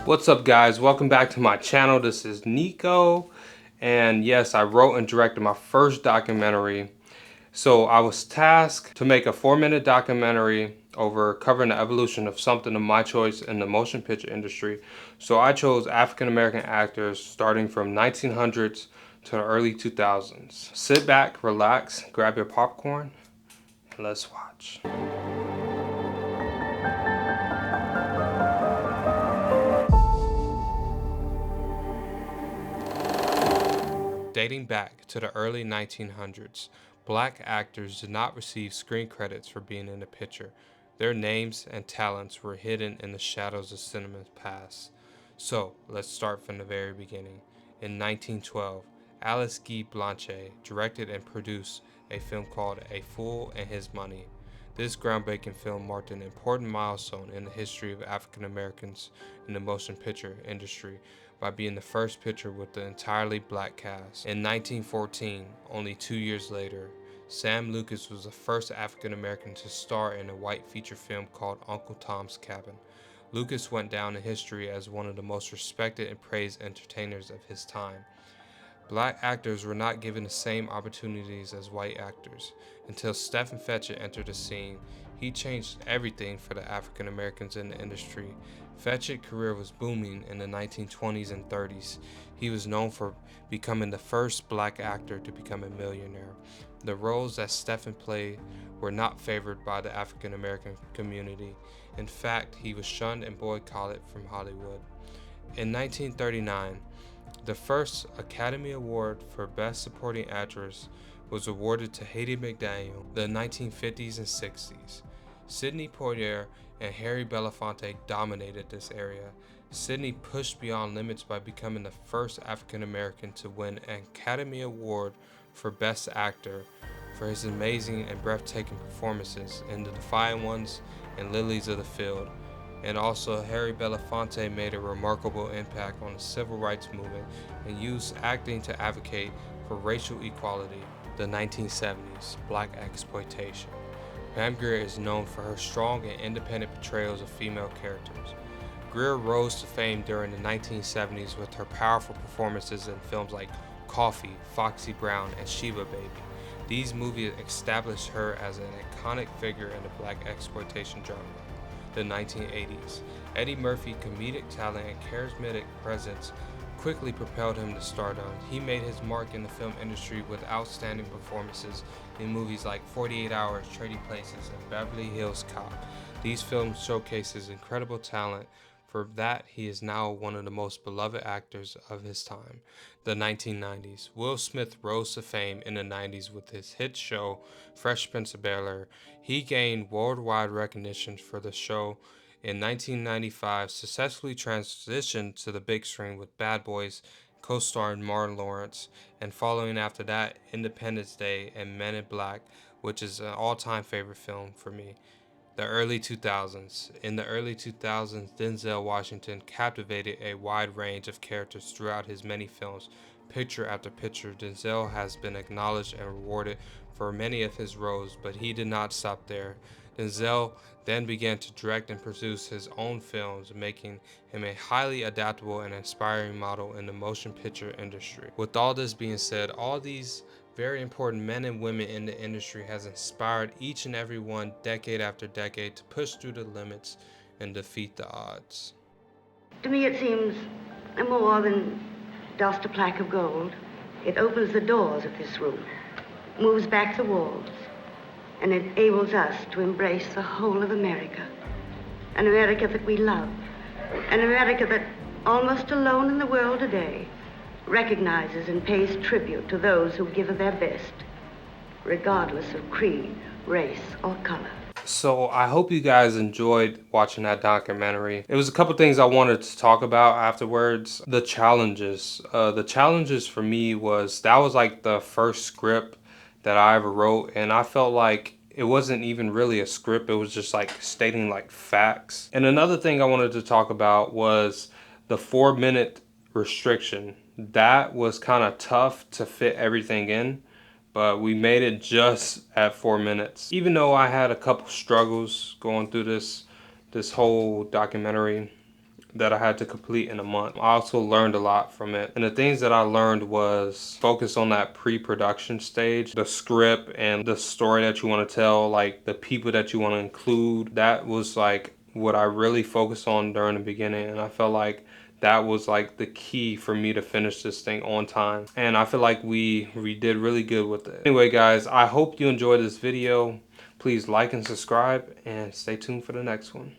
What's up, guys? Welcome back to my channel. This is Nico, and yes, I wrote and directed my first documentary. So I was tasked to make a 4-minute documentary over covering the evolution of something of my choice in the motion picture industry. So I chose African American actors starting from 1900s to the early 2000s. Sit back, relax, grab your popcorn, and let's watch. Dating back to the early 1900s, black actors did not receive screen credits for being in a picture. Their names and talents were hidden in the shadows of cinema's past. So, let's start from the very beginning. In 1912, Alice Guy Blanchet directed and produced a film called A Fool and His Money. This groundbreaking film marked an important milestone in the history of African Americans in the motion picture industry by being the first picture with the entirely black cast. In 1914, only 2 years later, Sam Lucas was the first African American to star in a white feature film called Uncle Tom's Cabin. Lucas went down in history as one of the most respected and praised entertainers of his time. Black actors were not given the same opportunities as white actors. Until Stephen Fetchit entered the scene, he changed everything for the African Americans in the industry. Fetchit's career was booming in the 1920s and 30s. He was known for becoming the first black actor to become a millionaire. The roles that Stephen played were not favored by the African American community. In fact, he was shunned and boycotted from Hollywood. In 1939, the first Academy Award for Best Supporting Actress was awarded to Hattie McDaniel in the 1950s and 60s. Sidney Poitier and Harry Belafonte dominated this area. Sidney pushed beyond limits by becoming the first African American to win an Academy Award for Best Actor for his amazing and breathtaking performances in The Defiant Ones and Lilies of the Field. And also, Harry Belafonte made a remarkable impact on the civil rights movement and used acting to advocate for racial equality. The 1970s, black exploitation. Pam Grier is known for her strong and independent portrayals of female characters. Grier rose to fame during the 1970s with her powerful performances in films like Coffee, Foxy Brown, and Sheba Baby. These movies established her as an iconic figure in the black exploitation genre. The 1980s. Eddie Murphy's comedic talent and charismatic presence quickly propelled him to stardom. He made his mark in the film industry with outstanding performances in movies like 48 Hours, Trading Places, and Beverly Hills Cop. These films showcase his incredible talent. For that, he is now one of the most beloved actors of his time. The 1990s. Will Smith rose to fame in the 90s with his hit show Fresh Prince of Bel-Air. He gained worldwide recognition for the show. In 1995, successfully transitioned to the big screen with Bad Boys, co-starring Martin Lawrence, and following after that, Independence Day and Men in Black, which is an all-time favorite film for me. The early 2000s. In the early 2000s, Denzel Washington captivated a wide range of characters throughout his many films. Picture after picture, Denzel has been acknowledged and rewarded for many of his roles, but he did not stop there. Denzel then began to direct and produce his own films, making him a highly adaptable and inspiring model in the motion picture industry. With all this being said, all these very important men and women in the industry has inspired each and every one decade after decade to push through the limits and defeat the odds. To me, it seems no more than dust a plaque of gold. It opens the doors of this room, moves back the walls, and enables us to embrace the whole of America. An America that we love. An America that, almost alone in the world today, recognizes and pays tribute to those who give of their best, regardless of creed, race, or color. So I hope you guys enjoyed watching that documentary. It was a couple things I wanted to talk about afterwards. The challenges. The challenges for me was that was like the first script that I ever wrote, and I felt like it wasn't even really a script. It was just like stating like facts. And another thing I wanted to talk about was the 4-minute restriction. That was kind of tough to fit everything in, but we made it just at 4 minutes. Even though I had a couple struggles going through this whole documentary, that I had to complete in a month. I also learned a lot from it. And the things that I learned was focus on that pre-production stage, the script and the story that you want to tell, like the people that you want to include. That was like what I really focused on during the beginning, and I felt like that was like the key for me to finish this thing on time. And I feel like we did really good with it. Anyway guys, I hope you enjoyed this video. Please like and subscribe and stay tuned for the next one.